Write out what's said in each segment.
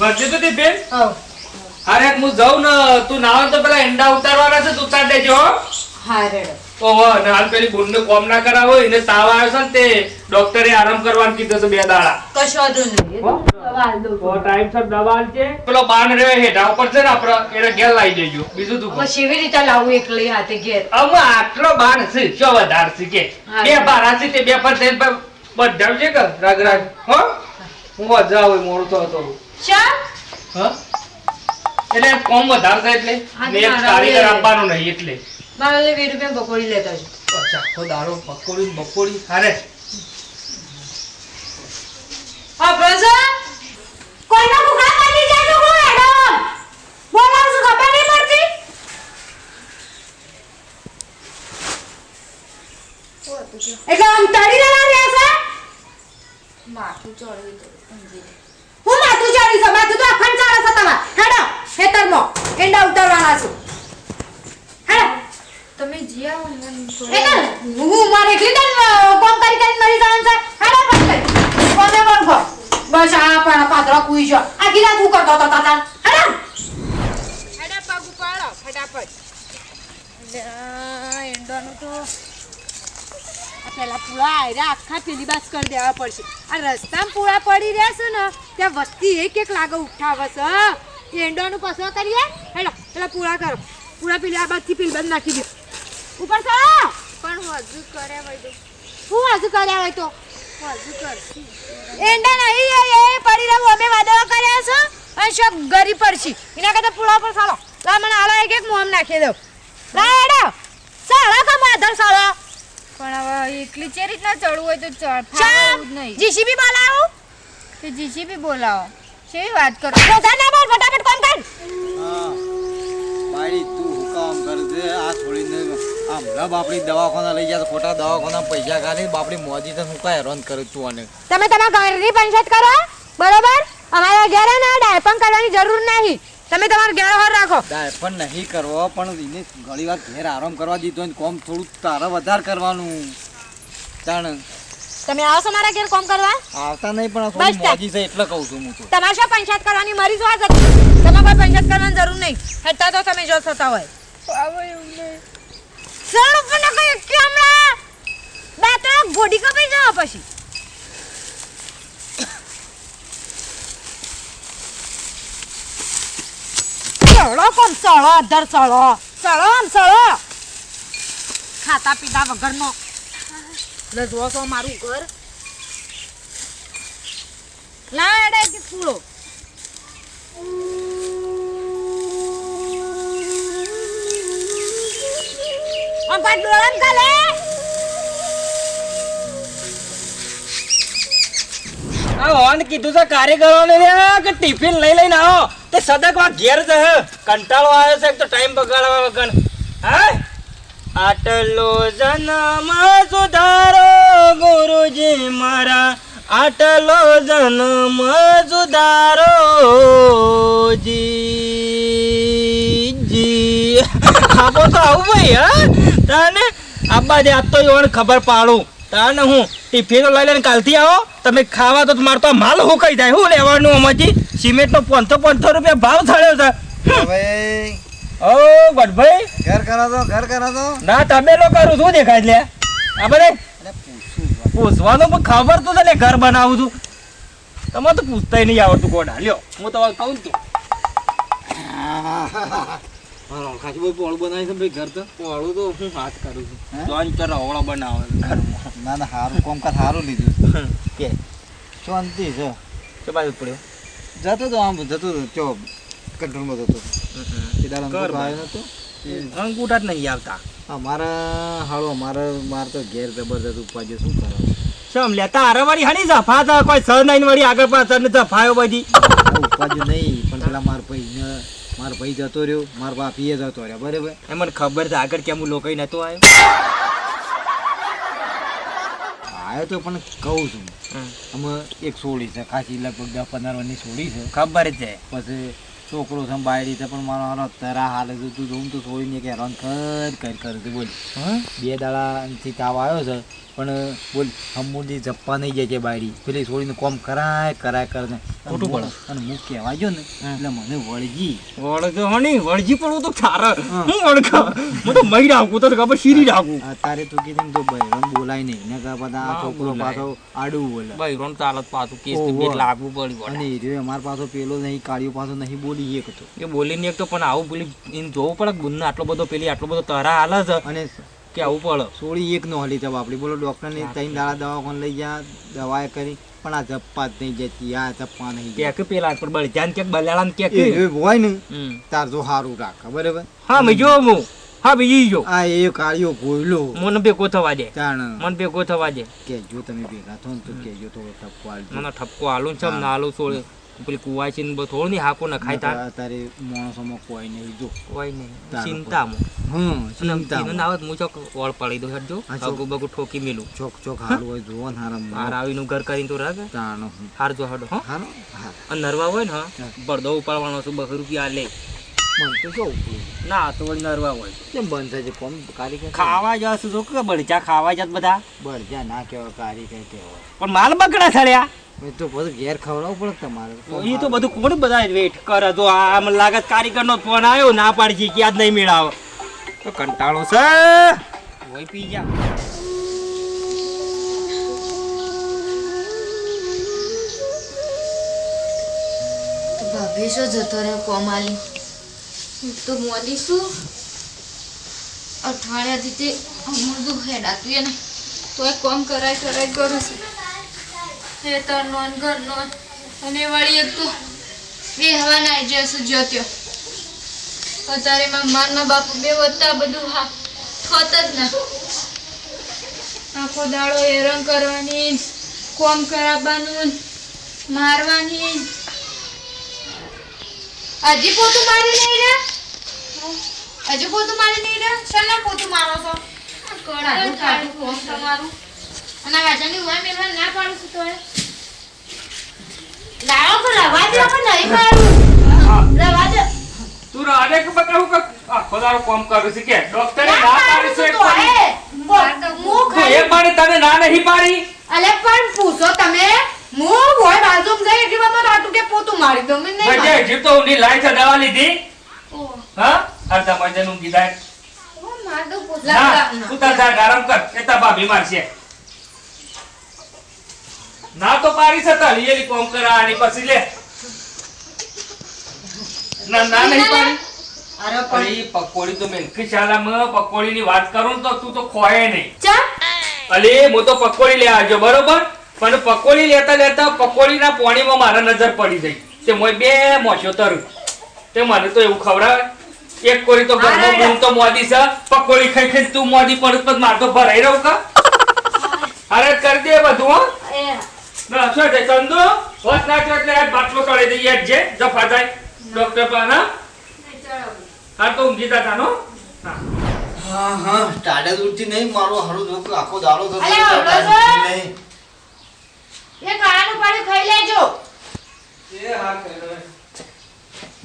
ભરતી તો બેન હવ અરે હું જાઉં ને તું નાવ તો પેલા એંડા ઉતારવાના છે તું ઉતાર દેજો હો હા રેડો ઓહો ને હાલ પેલી બુનને કોમ ના કરાવો એને તાવ આવ્યો છે ને તે ડોક્ટરે આરામ કરવાનું કીધું છે 2 દાડા કશો વાંધો નહીં દવા આલ દઉં તો ટાઈમ સર દવા આલજે પેલો બાણ રે હેઠા ઉપર છે ને આપણે એને ઘેર લાવી દેજો બીજું તું હવે શેવી રીતે લાવું એકલી હાથે ઘેર હવે આટલો બાણ છે શું વધાર છે કે બે બારા છે તે બે પર થઈને બધા છે કે રાગ રાગ હો હું મજા આવે મોડું તો હતો ચા હા એટલે કોમ વધાર છે એટલે મેં કારીગર આપવાનો નહીં એટલે મારે 20 રૂપિયા પકોડી લેતા છો ચાખો દારો પકોડી બકોડી હારે હા પ્રજા કોઈના મુખા કાઢી જાજો હું મેડમ બોલાવ છું ખબર નહીં પડતી એટલે આમ તડી રહ્યા છે માથું ચડવી તો સમજી હું માથું ચડી છે માથું તો અખંડ ચાલે છે તમાર હેડો ખેતરમાં એંડા ઉતારવાના છું હેડો તમે જીયા મને એટલે હું મારે એકલી કોમ કરી કરીને મરી જવાનું છે હેડો પછી કોને વળગો બસ આ પણ પાતળા કુઈ જો આ ગીલા તું કરતો તો તાતા હેડો પગ ઉપાડો ફટાફટ એંડાનું તો પેલા પૂળા આયરા આખા પેલી બાસ કરી દેવા પડશે આ રસ્તામાં પૂળા પડી રહ્યા છે ને ત્યાં વસ્તી એક લાગે ઉઠાવે છે એંડાનું પસવા કરીએ હેલો પેલા પૂળા કરો પૂળા પેલી આ બાજથી પેલી બાજુ નાખી દે ઉપર ચડો પણ હજુ કર્યા હોય તો હું હજુ કર્યા હોય તો હજુ કરશી એંડા નહીં એ પડી રહ્યું અમે વાદળો કર્યા છે અને શોક ગરી પડશે એના કરતા પૂળા પર ચાલો લા મને આલા એક મોમ નાખી દઉં લા એડો સાળા કા માધર સાળા પણ હવે એકલી ચે રીતના ચડવું હોય તો ફાવું જ નહીં જીસીબી બોલાવો કે જીસીબી બોલાવો કેવી વાત કરો બધા ના બોલ ફટાફટ કામ કર હા ભાઈ તું હુકામ કર દે આ છોડીને હમણાં બાપડી દવાખાના લઈ જાય ખોટા દવાખાના પૈસા કાઢી બાપડી મોદી તો હું કાંઈ હેરાન કરું તું આને તમે તમારા ઘરની પંચાયત કરો બરોબર અમારા ઘરે ના ડાયપણ કરવાની જરૂર નહીં તમે તમારો ઘેર હોર રાખો પણ નહીં કરવો પણ એને ઘણી વાર ઘેર આરામ કરવા દીધો ને કોમ થોડું તારે વધારે કરવાનું જાણ તમે આવશો મારા ઘેર કોમ કરવા આવતા નહીં પણ થોડી મોજી છે એટલે કહું છું હું તો તમારે શું પંચાયત કરવાની મરી જવા જતી તમારે કોઈ પંચાયત કરવાની જરૂર નહીં હેઠા તો તમે જો થતા હોય આવો એવું નહીં સર પણ કઈ કેમરા બાતો ગોડી કપાઈ જાવ પછી ચલો કોમ ચલો અધર ચલો ચલો આમ ચલો ખાતા પીતા વગરનો લે જો તો મારું ઘર લાડે કે ફૂલો આમ પાટ ડોળામ કાલે ઓન કીધું છે કારીગરોને કે ટિફિન લઈ લઈને આવો તે સદકવા ઘેર જ કંટાળો આવ્યો છે તો ટાઈમ બગાડવા વગર હા આટલો જન્મ સુધારો ગુરુજી મારા આટલો જન્મ સુધારો જી આપો તો આવું ભાઈ હા તને આબા દે આજ તો યોને ખબર પાડું તાને હું ટિફિનો લઈ લઈને કાલથી આવો તમે ખાવા તો મારે તો માલ હુકાઈ જાય શું લેવાનું આમાંથી સિમેન્ટનો 500 રૂપિયા ભાવ થયો છે હવે ઓ ગઢભાઈ ઘર કરો તો ના તમે લોકો કરું શું દેખાય લે આ બધે પૂછવાનું પણ ખબર તો છે ને ઘર બનાવું છું તમે તો પૂછતા નહીં આવડતું કોડા લ્યો હું તમારે કહું છું ખાસી બહુ પોળું બનાવી છે ભાઈ ઘર તો પોળું તો હું હાથ કરું છું જોન ચાર રવળો બનાવે ના ના સારું કોમકાજ સારું લીધું કે શાંતિ છે કે બાજુ પડ્યો જતો તો આમ જતો તો ચો કંટ્રોલમાં જતો અંગૂઠા જ નહીં આવતા મારે તો ઘેર જબરદસ્ત ઉપાડ્યો શું કરવાનું સમ લે તારે વળી હણી જફા છે કોઈ સર નહીં વળી આગળ પાછળ ને જફાયો બધી ઉપાડ્યું નહીં પણ પેલા મારો ભાઈ જતો રહ્યો મારા બાપીએ જતો રહ્યો બરાબર એ મને ખબર છે આગળ કેમ હું લોકો નતો આવ્યો આવ્યો તો પણ કહું છું અમે એક સોળી છે ખાસી લગભગ 10-15 વર્ષની સોળી છે ખબર જ છે પછી છોકરો છે બાયડી છે પણ મારો હારો તરા હાલે છે તું જોઉં તો છોડીને કે હેરાન કર તું બોલ હા 2 દાડાથી તાવ આવ્યો છે પણ બોલ હમુરજી જપ્પા નહીં જાય છે બાયડી પેલી છોડીને કોમ કરાય કરે ખોટું પડે. અને હું કહેવા ગયો ને એટલે મને વળગી વળગો હણી વળજી પડવું તો સારા હું વળગા હું તો મહી રાખું તો ખબર શીરી રાખું અત્યારે તું કીધું ને તો બહેરણ બોલાય નહીં ને કે બધા આ હા, છોકરો બોલાય. પાછો આડું બોલે ભાઈ રોન ચાલત પાછું કેસ ઓહો. બેટ લાગવું પડ્યું અને એ રહ્યો અમાર પાછો પેલો નહીં કાળિયો પાછો નહીં બોલી એક તો એ બોલીને એક તો પણ આવું પેલી એને જોવું પડે કે બુનને આટલો બધો પેલી આટલો બધો તરા હાલે છે અને કે આવું પડે સોળી એક નો હલી જવાબ આપડી બોલો ડોક્ટરને 3 દાડા દવાખાને લઈ જા દવાએ કરી પણ આ જપ્પા જ નહીં જતી આ જપ્પા નહીં કે કે પેલા પર બળ ધ્યાન કે બલાલાને કે એ હોય ને હમ. તાર જો હારું રાખ બરાબર હા મેં જો હું હા બીજી જો આ એ કાળિયો ભોયલો મને ભેગો થવા દે તાણ મને ભેગો થવા દે કેજો તમે ભેગા થો ને તો કેજો થોડો ટપકો આલજો મને ઠપકો હાલું છે ના હાલું છોડ પેલી કુવાય છે ને થોડું નહીં હાકો ન ખાય તાર તારે માણસોમાં કોઈ નહીં જો કોઈ નહીં તાર ચિંતામાં ચિંતા ચિંતા આવત હું ચોક ઓળ પડી દઉં હટજો હા, ચોક. અગુ બગુ ઠોકી મેલું ચોક ચોક હારું હોય જોવો ને હારા હાર આવીનું ઘર કરીને તો રાખ તાણ હાર જો હડો હા હારો હા અને નરવા હોય ને હા બળદો ઉપાડવાનો છે 2 રૂપિયા લે મન તો જો ના તો વળી નરવા હોય કેમ બંધ થાય છે કોમ કારીગર ખાવા જશું તો કે બળચા ખાવા જાત બધા બળજા ના કહેવાય કારીગર કહેવાય પણ માલ બગડા થળ્યા એ તો બધું ઘેર ખવડાવવું પડે તમારે એ તો બધું કોણ બધા વેટ કરે તો આ મને લાગે કારીગરનો ફોન આવ્યો ના પાડજી કે આજ નહીં મેળાવ તો કંટાળો છે ઓય પી જા ભાભી શું જતો રહ્યો કોમાલી તો મોદી શું અઠવાડિયાથી તે અમૃદું હેડાતું એને તો એ કોમ કરાય કરું છું હે તરનો ને ઘરનો અને વળી એક તો બે હવા નાઈ જશે જ્યોત્યો અત્યારે માન બાપુ બે વધતા બધું હા ખત જ ના આખો દાડો હેરાન કરવાની કોમ કરાવવાનું મારવાની હજી પોતું મારી નહીં રે હજી પોતું મારી નહીં રે શેના પોતું મારો છો કડાનું કાઢું કોમ તમારું અને વાજની ઉવા મેલવા ના પાડું છું તોય લાવો તો રવા દે પણ નહીં પાડું રવા દે તું રાડે કે બતાવું કે આખો દાડો કામ કરું છું કે ડોક્ટરે ના પાડી છે તો હે હું એ પાડી તને ના નહીં પાડી અલે પણ પૂછો તમે હું હોય બાજુમ ગઈ એટલી વાર તો રાટુ કે પોતું મારી દઉં મેં નહીં બજે મારી. જીવ તો ઊંડી લાઈ છે દવા લીધી ઓ હા અડધા મજનું કીધા માર દો પોતું ના તું તાર જા આરામ કર એ તાર ભાભી મારશે ના તો પાડી છે તાર લીલી કોમ કરાવાની પછી લે ના ના નહીં પાડી અરે અરે ઈ પકોડી તો મેલકી શાલામાં પકોડીની વાત કરું તો તું તો ખોયે નહીં ચા અલે હું તો પકોડી લે આવજો બરોબર પણ પકોડી લેતા લેતા પકોડીના પોણીમાં મારા નજર પડી ગઈ તે મોય બે મોછો તરું તે મને તો એવું ખવડાવે એક કોરી તો ઘરમાં અરે બૂમ તો મોદી છે પકોડી ખાઈ ખાઈ તું મોદી પડત પદ માર તો ભરાઈ રહું કા અરે કરી દે બધું હો એ ના શું છે ચંદુ હોત ના છો એટલે આજ બાટલો તળે દઈએ આજ જે જફા જાય ડોક્ટર પર હા હા તો ઊંઘી તા તાનો હા હા હા ટાડે દૂરથી નહીં મારો હારું જો આખો દાડો થતો અલે, ટાઢે હળવો છો? દૂરથી નહીં. એ કાળાનું પાણી ખાઈ લેજો એ હા કરી દો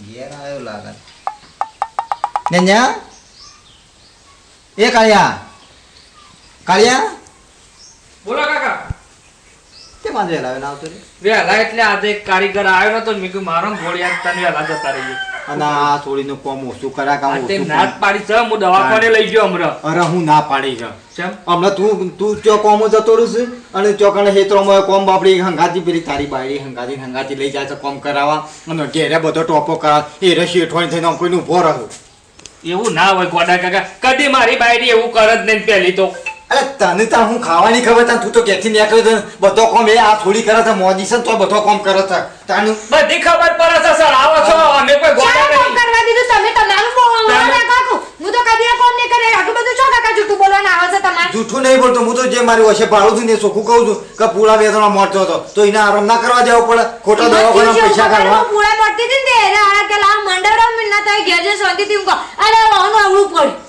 ઘેર આવ્યો લાગે નેન્યા એ કાળિયા બોલો કાકા તે મારે વેલા વેલા આવતો રે વેલા એટલે આજે એક કારીગર આવ્યો નતો મેં કીધું મારો ઘોડિયા તને વેલા જતા રહીએ અને આ છોડીનું કોમ ઓછું કરા કામ આ તે ઓછું નાત પાડી છે હું દવાખાને લઈ ગયો હમણાં અરે હું ના પાડી છે ચમ હમણાં તું ચો કોમ જતો રહું છે અને ચોકણે હેતરોમાં કોમ બાપડી હંગાતી પેલી તારી બાયડી હંગાતી લઈ જાય છે કોમ કરાવવા અને ઘેરે બધો ટોપો કરાવ એ રસી અઠવાણી થઈને કોઈનું ઉભો રહ્યો એવું ના હોય ગોડા કાકા કદી મારી બાયડી એવું કરે જ નહીં પહેલી તો અરે તને ત્યાં હું ખાવાની ખબર તને તું તો ક્યાંથી નીકળ્યો છે બધો કોમ એ આ થોડી કરે છે મોદી છે ને તો બધો કોમ કરે છે તાનું બધી ખબર પડે છે સર આવો છો અમે કોઈ ગોડા ચા કોમ નહીં કરવા દીધું તમે તમારું બોલવા ના કાકુ હું તો કદી આ કોમ નહીં કરે આટલું બધું છો કાકા જૂઠું બોલવાના આવે છે તમારે જૂઠું નહીં બોલતો હું તો જે મારી વચ્ચે ભાડું છું ને એ ચોખ્ખું કહું છું કે પૂરા વેતનમાં મળતો હતો તો એને આરામ ના કરવા દેવો પડે ખોટા દવાખાના પૈસા કાઢવા પૂરા પડતી હતી ને એને આળા કે લાવ મંડળો મિલના તો ઘેર જે શાંતિથી ઊંઘો અરે વાનું આવડું પડ્યું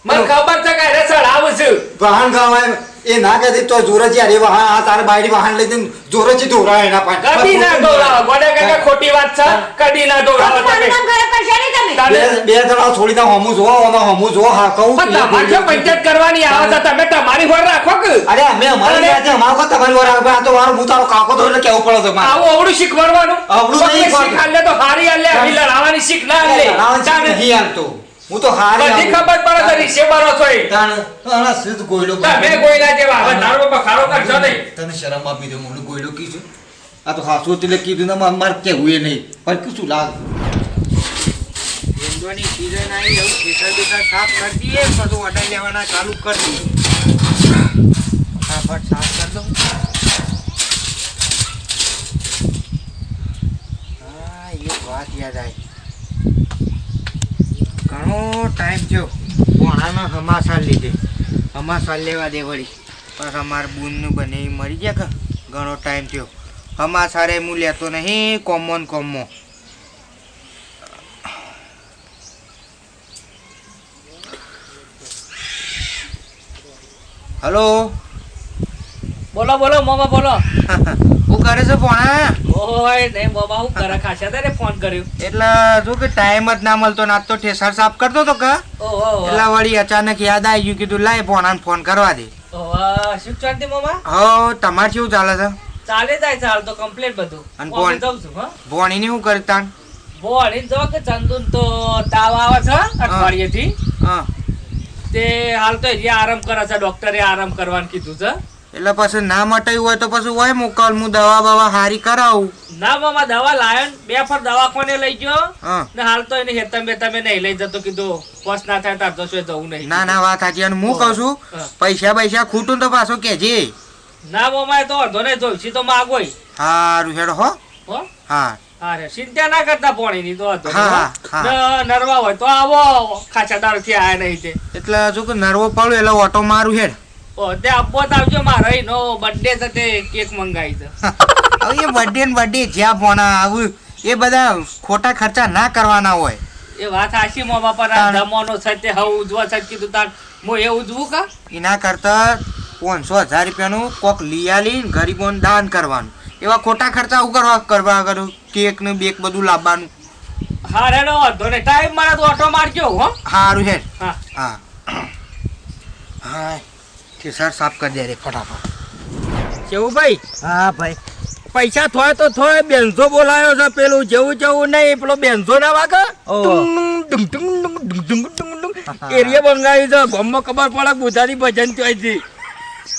મને ખબર છે કે અરે સર આવું છું વાહન ગવાય એ ના કહેતી તો જોરજી અરે વાહન આ તારે બાયડી વાહન લઈ જઈને જોરજી દોરાય એના પાસે કદી ના દોરાવો ગોડે કાકા ખોટી વાત છે કદી ના દોરાવો તમે કામ કરે કરશે નહીં તમે તારે બે જણા છોડી દો હમું જોવો આમાં હમું જોવો હા કહું પણ તમારે જો પંચાયત કરવાની આવે તો તમે તમારી હોર રાખો કે અરે અમે અમારી વાત છે અમારો કો તમારી વાર આવે આ તો મારો હું તારો કાકો તો એટલે કેવું પડે તો મારે આવું અવળું શીખવાડવાનું અવળું નહીં શીખ પણ. આલે તો હારી આલે આવી લડાવાની શીખ ના આલે તાને નહીં આલતો હું તો હારી બધી ખબર પડે છે રીસે મારો છો એ તાણ સીધ ગોયડો તમે કોઈના જેવા હવે તારો બખારો કરશો નહીં તને શરમ આપી દે મને ગોયડો કીધું આ તો હાસુ એટલે કીધું ને મારે કેવું એ નહીં પણ શું લાગ ભેંસોની સીઝન આવી એવું ખેતર સાફ કરી દઈએ પછી ઓર્ડર લેવાના ચાલુ કરી દઈએ ફટાફટ સાફ કરી દઉં હા એક વાત યાદ આવી ઘણો ટાઈમ થયો પોણાનો હમાસાર લીધે હમાસાર લેવા દે વળી બસ અમારા બૂનનું બને ઈ મરી ગયા કે ઘણો ટાઈમ થયો હમાસારે હું લેતો નહીં કોમો ને કોમો હલો બોલો બોલો મોમા બોલો હું કરે છે પોણા ઓય નહીં મોમા હું કરે ખાસા તારે ફોન કર્યો એટલે શું કે ટાઈમ જ ના મળતો ને આજ તો ઠેસર સાફ કરતો તો કે ઓહો એટલે વળી અચાનક યાદ આવી ગયું કીધું લાય પોણાને ફોન કરવા દે ઓહો શું ચાલતી મોમા હો તમારે કેવું ચાલે છે ચાલે જાય ચાલ તો કમ્પ્લીટ બધું અને હું ફોન? જાઉં છું હા ભોણીને શું કરતા બોણી જો કે ચંદુન તો તાવ આવે છે અઠવાડિયેથી હા તે હાલ તો હજી આરામ કરે છે ડોક્ટરે આરામ કરવાનું કીધું છે એટલે પછી ના મટાયું હોય તો પછી હોય મોકલ હું દવા બવા હારી કરાવું ના મામા દવા લાયો ને, 2 ફર દવાખાને લઈ ગયો હા ને હાલ તો એને હેતમ બેતમે નહીં લઈ જતો કીધું બસ ના થાય તાર તો શું જવું નહીં ના ના વાત સાચી અને હું કહું છું હા. પૈસા ખૂટું તો પાછો કેજે ના મામા એ તો અડધો નહીં જોઈશી તો માગોય હારું હેડો હો હો હા હા રે ચિંતા ના કરતા પોણીની તો હતો હા, હા. નરવા હોય તો આવો ખાચા દાળ થી આયા નહીં તે એટલે જો કે નરવો પડ્યો એટલે ઓટો મારું હેડ ઓ તે આપવો તો આવજો મારો એનો બર્થડે છે તે કેક મંગાવી છે હવે એ બર્થડે ને બર્થડે જ્યાં ભોણા આવું એ બધા ખોટા ખર્ચા ના કરવાના હોય એ વાત સાચી મોમા પર આ જમવાનો છે તે હવે ઉજવા છે કીધું તાર હું એ ઉજવું કા એના કરતા 500,000 રૂપિયાનું કોક લઈ આલી ગરીબોને દાન કરવાનું એવા ખોટા ખર્ચા કરવા કરું કેક ને બેક બધું લાવવાનું હા રેડો વાંધો નહીં ટાઈમ મારા તો ઓટો મારજો હો સારું હેડ હા હા હા સર સાફ કરી દે રે ફટાફટ કેવું ભાઈ હા ભાઈ પૈસા થોય તો થોય બેનસો બોલાયો છે પેલું જેવું નહીં પેલો બેનસો ના વાગે એરિયા બંગાળી છે ગામમાં ખબર પડે બુધાની ભજન થઈ હતી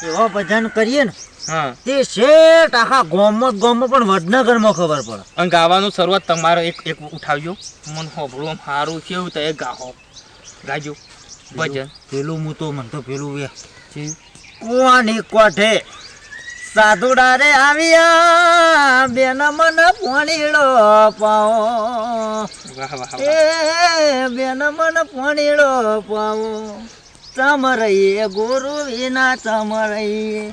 એવા ભજન કરીએ ને હા તે શેઠ આખા ગામમાં પણ વડનગરમાં ખબર પડે અને ગાવાનું શરૂઆત તમારો એક ઉઠાવજો મન હોભળું સારું કેવું તો એ ગાહો ગાજો ભજન પેલું હું તો મને તો પેલું કોની કોઠે સાધુડા રે આવ્યા બેન મન પોણીડો પાવો વાહ વાહ વાહ. એ બેન મન પોણીડો પાવો ચમરઈએ ગુરુ વિના ચમરઈએ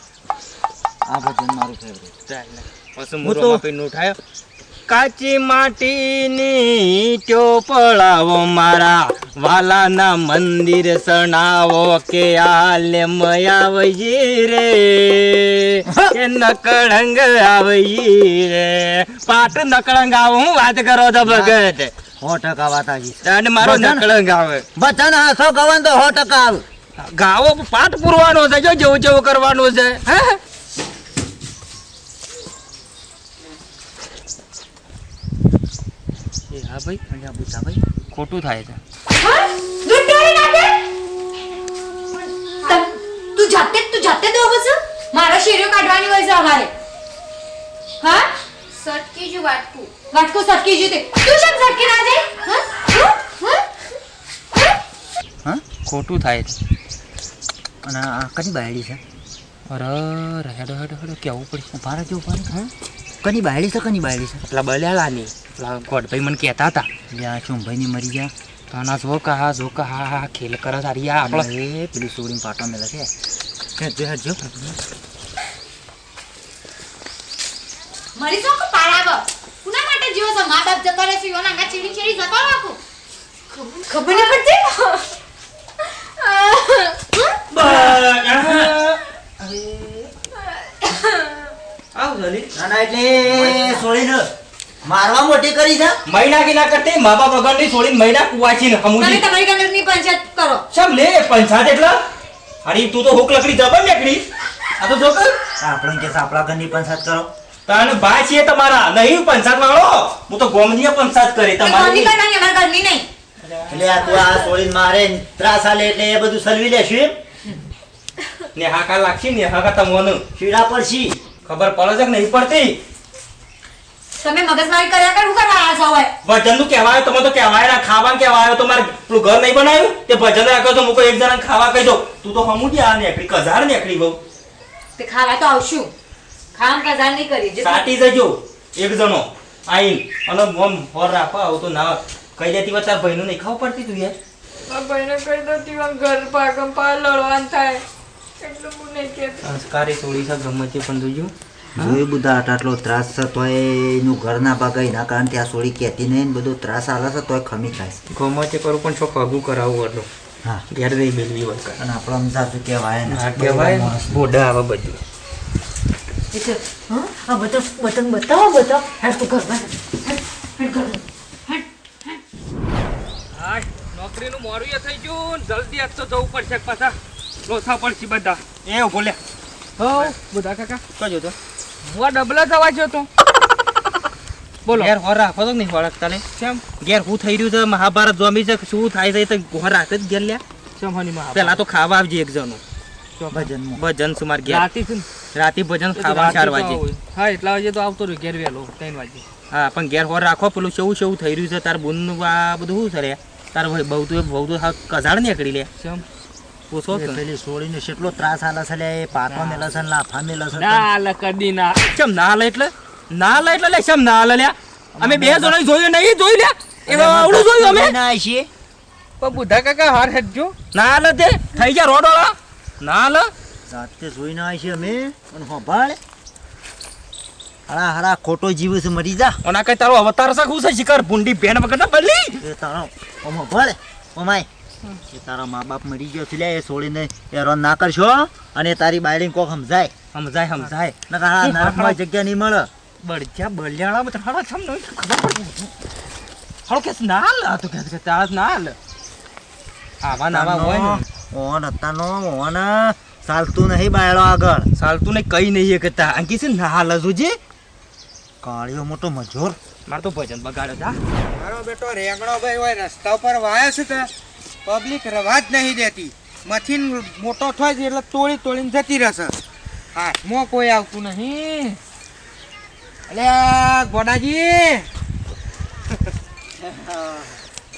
આ ભજન મારું ફેવરેટ ચાલ ને. પછી હું મોરો તો- માપીને ઉઠાયો કાચી માટીની ચોપડાવો મારા વાલાના મંદિર સણાવો કે આલે મયાવજી રે કે નકળંગ આવજી રે પાટ નકળંગ આવો હું વાત કરો છો ભગત 100% વાત આવી અને મારો ભજન? નકળંગ આવે ભજન હાસો ગવન તો 100% આવે ગાવો પાઠ પૂરવાનો છે જો જેવું જેવું કરવાનું છે હે હા ભાઈ અહીંયા પૂછા ભાઈ ખોટું થાય છે હા? દૂધ ઢોળી નાખે? તું જાતે દો બસ મારા શેરીઓ કાઢવાની હોય છે અમારે હા સટકી જો વાટકું વાટકો સટકી જતે તું શેમ સટકી ના જાય હા હા? હા હા ખોટું થાય છે અને આ કની બાયડી છે અરે હેડો હેડો હેડો કેવું પડશે ઉભારે જો ઉભારે હા કની બાયડી છે કની બાયડી છે પેલા બલ્યાલાની પેલા ગોડભાઈ મને કહેતા હતા લ્યા ચુંભાઈની મરી ગયા તાના જો કહા ખેલ કરે સારી આ આપણે એ પેલી સોડીને પાટો મેલે છે હેડજો હેડજો મારી તો પારાવ કુના માટે જીવો છો મા બાપ જતો રહેશે યો નાંગા ચીડી ચીડી જતો રાખો ખબર ન પડતી એટલે સોળીને મારવા મોટી કરી છે મહિના કે ના કરતી મા બાપ વગરની છોડીને મહિના કુવાચી ને તમે હમુજી તમારી કલરની પંચાયત કરો. શમ લે પંચાયત એટલે અરે તું તો હુક લકડી જબર નીકળી આ તો જોક આપણે કે આપણા ઘરની પંચાયત કરો તાને ભાઈ છે તમારા નહીં પંચાયત વાળો હું તો ગોમની પંચાયત કરી ઘરની તમારી કરવાની, અમારા ઘરની નહીં. એટલે આ તું આ સોળીને મારે ને ત્રાસ આલે એટલે એ બધું સલવી લેશું ને હાકા લાગશી ને હાકા તમને શીડા પડશી ખબર પડે છે કે નહીં પડતી તમે મગજમારી કર્યા કર, શું કરવા આયા છો હવે? ભજન નું કહેવાય તમે તો કહેવાય ના ખાવાનું કહેવાય તો મારે પેલું ઘર નહીં બનાવ્યું તે ભજન રાખ્યો તો મૂકો એક જણા ખાવા કહી દો તું તો હમુજી આ નીકળી કઝાર નીકળી બહુ તે ખાવા તો આવશું. ખામ કજાર નહીં કરી. જે સાટી જજો એક જણો આઈન અને મોમ હોર રાખવા આવું તો ના કઈ દેતી વાત તાર ભાઈનું નહીં ખાવું પડતી તું યાર મારા ભાઈને કહી દો તીવા ઘર પાગમ પા લડવાન થાય એટલે હું નહીં કહેતી. સંસ્કારી થોડી છે ગમે તે પણ જોયું જોયું બધા આટલો ત્રાસ છે તોય એનું ઘર ના ભાગે એના કારણે ત્યાં સોળી કહેતી નહીં ને બધો ત્રાસ આલે છે તોય ખમી ખાય છે ગમે તે કરું પણ છો પગું કરાવવું એટલું હા ઘેર દઈ બેલવી વખત અને આપણે આમ સાચું કહેવાય ને કહેવાય બોડા આવે બધું એ તો, હં? આ બટન બતાવો. હેડ તું ઘરમાં. હેડ ઘરમાં. હા નોકરીનું મોડું એ થઈ ગયું ને જલ્દી આજ તો જવું પડશે પાછા લોસા પડશે બધા. એ બોલે હો બધા કાકા કજો તો હું આ ડબલા જવા ગયો તો. બોલો ઘેર હોર રાખો તો નહીં વળગતા લે કેમ ઘેર શું થઈ રહ્યું છે મહાભારત જોમી છે શું થાય છે તો હોર રાખે જ ઘેર લ્યા કેમ હની માં પેલા તો ખાવા આવજે એક જણું ભજનમાં ભજન સુમાર ઘેર રાતી છે ને? રાતી ભજન ખાવા રાતે 4 તો વાગે હોય. હા એટલા વાગે તો આવતો રહ્યો ઘેર વહેલો 3 વાગે. હા પણ ઘેર હોર રાખો પેલું શેવું શેવું થઈ રહ્યું છે તાર બુનનું આ બધું શું છે તાર ભાઈ બહુ તો કઝાડ નીકળી લે કેમ પૂછો એ પેલી સોળીને કેટલો ત્રાસ આલે છે લે એ પાટો મેલે છે ને લાફા મેલે છે ના લ કદી ના ચમ ના લે એટલે લે ચમ ના લે લ્યા અમે બે જણા જોયું નહીં જોઈ લ્યા એ આવડું જોયું અમે ના આવીએ પણ બુધા કાકા હાર હેડજો. ના લે તે થઈ ગયા રોડોળા ના લે જાતે જોઈને આવીએ અમે અને હોભાળ હરા ખોટો જીવ છે મરી જા ઓના કઈ તારો અવતાર છે શું છે શિકાર ભૂંડી ભેણ વગર ના બદલી એ તારો ઓમો ભળે ઓમાય એ તારા મા બાપ મરી ગયો છે લે એ છોડીને હેરાન ના કરશો અને તારી બાયડીને કોક સમજાય સમજાય નકા નરકમાં જગ્યા નહીં મળે બળિયાળા બધા હાડા છમ નહીં ખબર પડી હાલો કે ના લે તો કે તાર ના લે આવા નાવા હોય ને ઓન હતાનો ઓન ચાલતું નહીં બાયડો આગળ ચાલતું ને કઈ નહીં કરતા અંકી છે ના લે જોજે કાળિયો મોટો મજૂર મારે તો ભજન બગાડ્યો જા મારો બેટો રેંગણો ભાઈ હોય રસ્તા ઉપર વાયો છે કે પબ્લિક રવા જ નહીં દેતી મથીન મોટો થાય છે એટલે તોડીને જતી રહેશે હાથમાં કોઈ આવતું નહીં અલ્યા ગોડાજી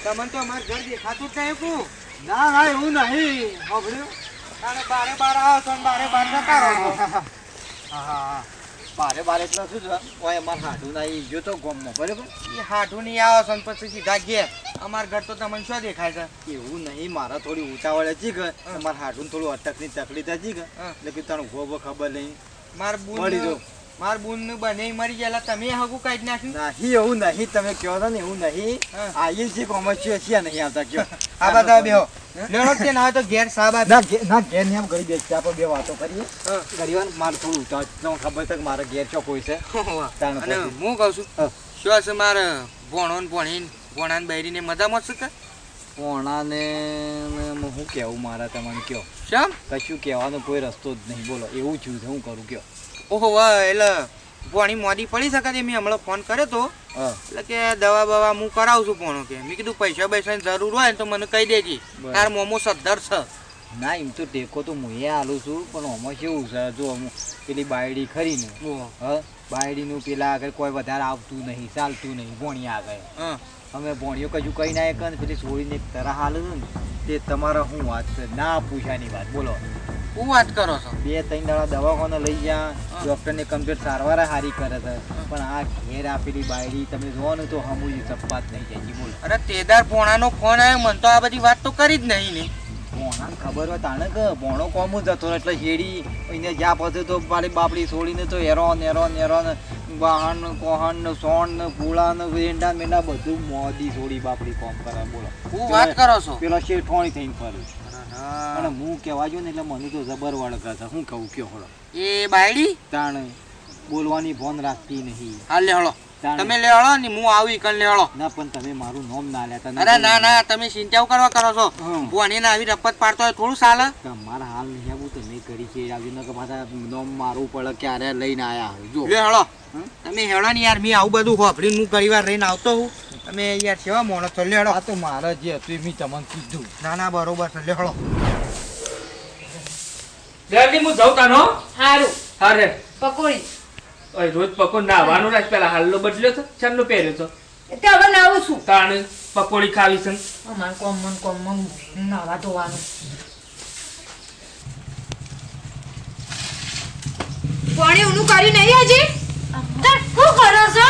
તમને તો અમારું ઘર દેખાતું જ નહીં કુ ના હા એવું નહીં સાંભળ્યું તારે બારે આવો છો ને બારે જતા રહો હા બારે એટલે શું છે ઓય અમાર હાડું ના ઈ ગયો તો ગોમમાં બરાબર એ હાડું નહીં આવો છો ને પછી સીધા ઘેર અમાર ઘર તો તમને શું દેખાય છે એવું નહીં મારા થોડી ઉતાવળ હતી કે અમાર હાડું થોડું અટકની તકલીફ હતી કે એટલે કે તને ઉભો ખબર નહીં માર મળી બુન જો માર બુન નું બને મરી ગયેલા તમે હગું કાઢી નાખ્યું નહીં એવું નહીં તમે કહો છો ને એવું નહીં આઈએ છે કોમર્શિયલ છે નહીં આવતા કયો આ બધા બેહો લેણો તે ના હોય તો ઘેર સાબા ના ઘેર ને આમ ઘડી બેસતા આપણે બે વાતો કરીએ ઘડીવાર મારે થોડું ઉતાવળ તમને ખબર છે કે મારા ઘેર ચોક હોય છે તાણ અને પછી. હું કહું છું શું છે મારે ભણો ને ભણાને બૈરીને મજામાં જ છે કે પોણાને હું કહેવું મારા તમને કયો શેમ કશું કહેવાનો કોઈ રસ્તો જ નહીં બોલો એવું થયું છે હું કરું કયો ઓહો વાહ એટલે ભણી મોડી પડી શકે છે મેં હમણાં ફોન કર્યો તો એટલે કે દવા બવા હું કરાવું છું ભણો કે મેં કીધું પૈસા બૈસાની જરૂર હોય ને તો મને કહી દેજે તાર મોમો સદ્ધર છે ના એમ તો ટેકો તો હું એ આલું છું પણ આમાં કેવું છે જો અમુક પેલી બાયડી ખરી ને બાયડીનું પેલા આગળ કોઈ વધારે આવતું નહીં ચાલતું નહીં ભણી આગળ અમે ભણ્યો કજુ કઈ ના એક ને પેલી છોડીને એક તરહ હાલ ને તે તમારા શું વાત છે ના પૂછાની વાત બોલો હું વાત કરો છો 2-3 દાડા દવાખાને લઈ ગયા ડોક્ટરને કમ્પ્લીટ સારવાર હારી કરે છે પણ આ ઘેર આપેલી બાયડી તમે જોવો ને તો હમુજી ચપ્પાત નહીં જાય બોલો અરે તેદાર ભોણાનો ફોન આવ્યો મને તો આ બધી વાત તો કરી જ નહીં ને ભોણાને ખબર હોય તાણે કે ભોણો કોમ જ હતો એટલે શેડી એને જ્યાં પછી તો મારી બાપડી છોડીને તો હેરોન વાહન કોહન ને સોણ ને પૂળા ને વેંડા મેંડા બધું મોદી છોડી બાપડી કોમ કરે બોલો હું વાત કરો છો પેલો શેઠવાણી થઈને ફરું અને હું કહેવા જો ને એટલે મને તો જબર વળગે છે હું કહું કયો હોળો એ બાયડી તાણે બોલવાની ભોન રાખતી નહીં. હાલ લે હળો તાણ. તમે લે હળો ને હું આવી કન લે હળો. ના પણ તમે મારું નામ ના લેતા. અરે ના ના તમે ચિંતા કરવા કરો છો હમ. ભોણીને આવી રપત પાડતો હોય થોડું ચાલે. તમારા હાલ નહીં આવું તમે કરી છે આવી ન કે પાછા નામ મારવું પડે ક્યારે લઈને આયા હોય. જો લે હળો તમે હેળો ને યાર મેં આવું બધું હોફરીને હું ઘણી વાર રહીને આવતો હું તમે યાર સેવા મોણો છો લે હળો. આ તો મારા જે હતું એ મેં તમને કીધું. ના ના બરોબર છે લે હળો. જલ્દી હું જાઉં તાનો હારું હારે પકોડી ઓય રોજ પકોડી નાવાનું રાખ પેલા હાલનો બદલ્યો છે ચાલનો પહેર્યો છે એટલે હવે નાવું છું તાણ પકોડી ખાવી છે અમારે કોમન નાવા ધોવાનું પાણી ઊનું કરી નહીં હજી શું કરો છો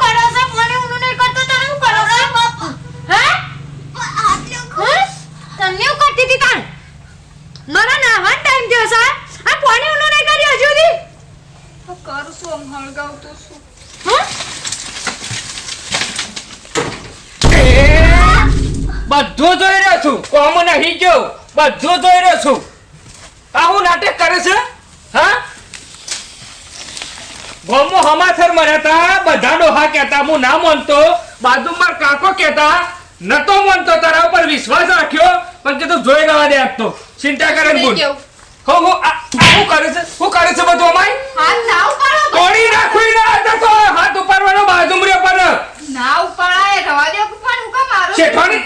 પાણી ઊનું નહીં કરતો તો શું કરો છો હે તને હું કરતી હતી તાણ મારા નાવાનો ટાઈમ થયો છે આ પાણી ઊનું નહીં કરી હજુ સુધી કરું છું આમ હળગાવતો છું બધું જોઈ રહ્યો છું કોમ નહીં ગયો બધું જોઈ રહ્યો છું આવું નાટક કરે છે હા ગોમો હમાથર મર્યા બધા ડોહા કહેતા હું ના માનતો બાજુમાં કાકો કહેતા નતો માનતો તારા ઉપર વિશ્વાસ રાખ્યો પણ કે તું જોઈ નવા દે આપ તો ચિંતા કરે ને બોલ હો હો આવું કરે છે શું કરે છે બધું અમાય હાથ ના ઉપાડો તોડી નાખવી ના હતા તો હાથ ઉપાડવાનો બાજુમરે પર ના ઉપાડાય રવા દે પણ હું કા મારું શેઠવાણી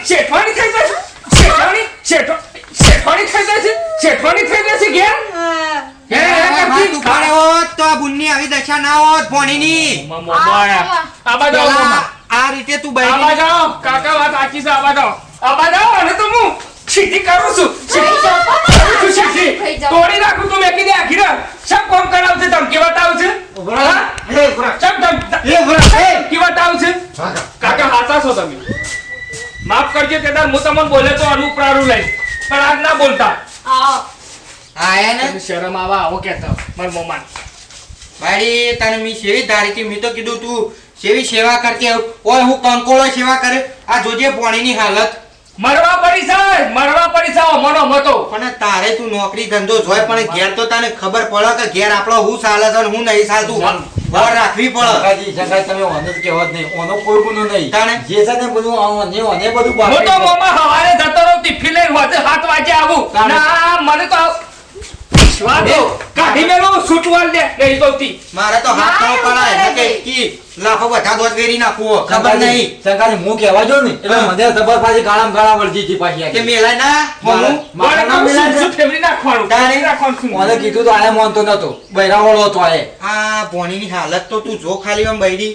થઈ જાય છે શેઠવાણી થઈ જાય છે શેઠવાણી થઈ જાય છે ઘેર હે હાથ ઉપાડે હોત તો આ બુનની આવી દશા ના હોત ભોણીની. આ બાજુ આવો મામા. આ રીતે તું આ બહેરી બાજુ આવો. કાકા વાત સાચી છે આ બાજુ અને તો હું સીધી કરું છું સીધી તોડી નાખું તું મેકી દે આખી રાત સબ કોમ કરાવશે ધમકી બતાવશે હા? સબ ધમકી બતાવશે કાકા હાચા છો તમે માફ કરજો તે હું તમને બોલે તો અનુપ્રારું લઈ પણ આજ ના બોલતા આયા ને તમે શરમ આવા આવો કહેતા માર મમ્મા ભાઈ તને મી સેવી ધારી હતી મેં તો કીધું તું સેવી સેવા કરતી આવ. ઓય હું કંકોળો સેવા કરે આ જોજે ભોણીની હાલત. મરવા પડી છે મનો મતો પણ તારે તું નોકરી ધંધો જોય પણ ઘેર તો તને ખબર પડે કે ઘેર આપણો હું ચાલે છે ને હું નહીં ચાલતું વાર રાખવી પડે. શંકાજી તમે ઓને જ કહેવો જ નહીં. ઓનો કોઈ ગુનો નહીં. તાણે? જે છે ને બધું ઓને બધું હું તો મમ્મા હવારે જતો રહું ટિફિન લઈને વાજે 7 વાગે આવું ના મને તો વિશ્વાસ કાઢી મેલો છૂટવાલ દે નહીં બોલતી મારે તો હાથ ખાવ પડાય ને કે કી લાખો બધા દોત વેરી નાખવો ખબર નહીં શંકાજી હું કહેવા જો ને એટલે મને જબર પાછી ગાળા વળજી હતી પાછી કે મેલાય ના હોનું મારા નામ મિલાય છે. ફેમિલી નાખવાનું તારે? નાખવાનું ઓને કીધું તો આને માનતો નતો બૈરાવાળો હતો આએ આ ભોણીની હાલત તો તું જો ખાલી આમ બૈરી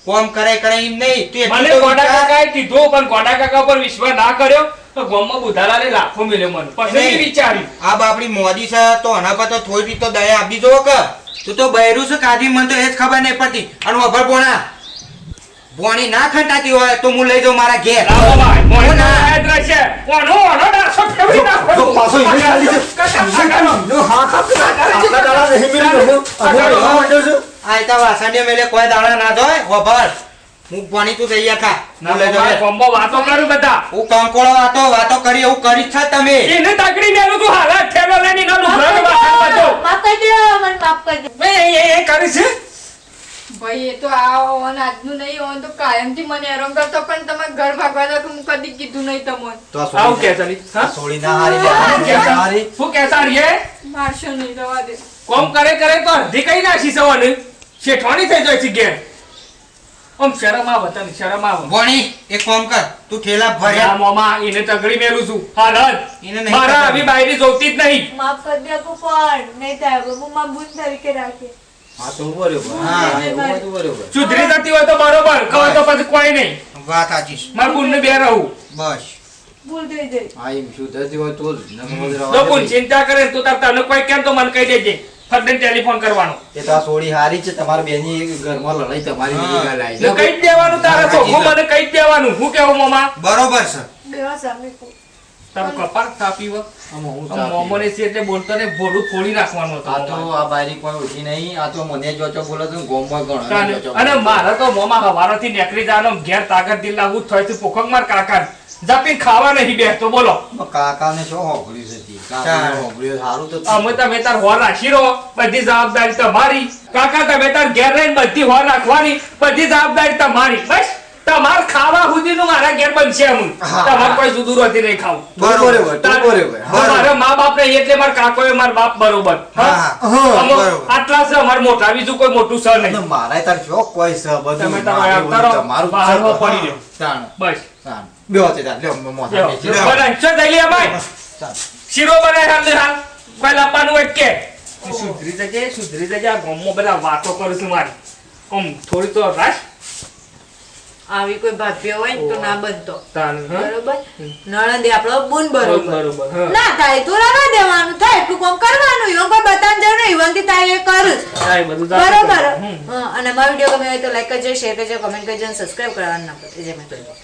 કોમ કરે એમ નહીં તું એટલું મને તો ગોડા વિચાર. કાકાએ કીધું પણ ગોડા કાકા પર વિશ્વાસ ના કર્યો તો ગામમાં બુધાલાલે લાખો મળ્યો મને પછી નહીં. વિચાર્યું આ બાપડી મોદી છે તો આના પર તો થોડી તો દયા આપી જો કે તું તો બૈરું છે કાઢી મને તો એ જ ખબર નહીં પડતી અને વગર ભોણી ના ખંટાતી હોય તો હું લઈ જાઉં મારા ઘેર લાવો ભાઈ મોય હું ના ના. યાદ રહેશે ઓનો ડાસો ફેમિલી નાખવાનું તો પાછો ઈને ચાલી છે. આયતા વાસણિયો મેલે કોઈ દાડા ના ધોય વભર હું ભણી તું તૈયાર થા હું લઈ જાઉં. કોમ્બો વાતો કરું બધા હું કંકોળો વાતો કરી એવું કરી જ છે તમે એને તકડી મેલું તું હાલત થેલો લઈને ના લુગડાનો બાકાત બધો માફ કરી દે મને માફ કરી દે મે એ કરી છે ભાઈ એ તો આ ઓન આજનું નહીં ઓન તો કાયમથી મને હેરાન કરતો પણ તમે ઘર ભાગવા દો કે હું કદી કીધું નહીં તમને તો આ આવું કે ચલી હા સોળી ના હારી લે. હારી હું કહેતા રીએ મારશો નહીં રવા દે કોમ કરે તો અડધી કઈ નાખી સવાને શેઠવાણી થઈ જાય છે ઘેર આમ શરમ આવે તને શરમ આવે ભણી એક કામ કર તું ઠેલા આ ભર્યા મોમાં એને તગડી મેલું છું હાલત એને નહીં મારા તગડી. આવી બાયરી જોતી જ નહીં માફ કરી દે પણ નહીં થાય હું માં બુન તરીકે રાખે હા તો બરોબર હા, એવું બધું બરોબર સુધરી જતી હોય તો બરોબર કહો તો પછી કોઈ નહીં વાત સાચી છે. મારા બુનને બે રહું બસ ભૂલ થઈ જાય હા એમ શું થતી હોય તો જ નકર જો બુન ચિંતા કરે તો તને કોઈ કેમ તો મને કહી દેજે ફક્ત ટેલિફોન કરવાનો એ તો આ સોળી હારી છે તમારા બેની ઘરમાં લડાઈ તમારી હા. બીજી ગાલ તો કહી જ દેવાનું તારે તો હું મને કહી જ દેવાનું હું કેવું મોમાં બરોબર છે બેવા સામે કહું. તારું કપાળ થાપી વખ આમાં હું આમ મોમોને છે એટલે બોલતો ને ભોળું ફોડી નાખવાનું આ તો હતું આ બારી કોઈ ઓછી નહીં આ તો મને જોચો બોલે તો ગોમમાં ઘણો અને મારે તો મોમાં હવારોથી નીકળી જવાનો ઘેર તાકાત દિલ્લા હું થાય છે પોખક માર કાકા જપીને ખાવા નહીં બેસતો બોલો કાકાને શું હોભળ્યું છે તે? સારું તો અમે તમે તાર હોર રાખી રહો, બધી જવાબદારી તમારી. કાકા તમે તાર ઘેર રહીને બધી હોર રાખવાની, બધી જવાબદારી તમારી. બસ તમાર ખાવા સુધીનું મારા ઘેર બનશે. હું તમારે કોઈ જુદું રોતી નહીં ખાવું. મારા મા બાપ નહીં એટલે મારા કાકો મારા બાપ બરોબર. આટલા છે અમારા મોટા, બીજું કોઈ મોટું છે નહીં. મારા તાર ચોક કોઈ છે બધું તમે તમારે કરો, બહાર હો પડી જાઓ. બસ બેહો તે તાર લ્યો મોઢા લ્યો. બેસી લ્યો. બનાય છો જઈ લે અમાય. શીરો બનાય હાલ ને હાલ. કોઈ લાવવાનું હોય કે સુધરી જજે. આ ગામમાં બધા વાતો કરું છું મારી. આમ થોડી તો રાખ. આવી કોઈ ભાભ્ય હોય ને તો ના બનતો તાન, હા? બરોબર નણંદે આપણો બુન બરોબર બરોબર, હા. ના થાય તો રહેવા દેવાનું, થાય એટલું કામ કરવાનું, એવું કોઈ બતાવવાની જરૂર નહીં, ઈવનથી થાય એ કરું જ. હા, એ બધું જાતે બરોબર. કરું. હા, અને અમારો વિડીયો ગમે હોય તો લાઈક કરજો, શેર કરજો, કમેન્ટ કરજો અને સબસ્ક્રાઇબ કરવાનું ના ભૂલતા. જય માતાજી.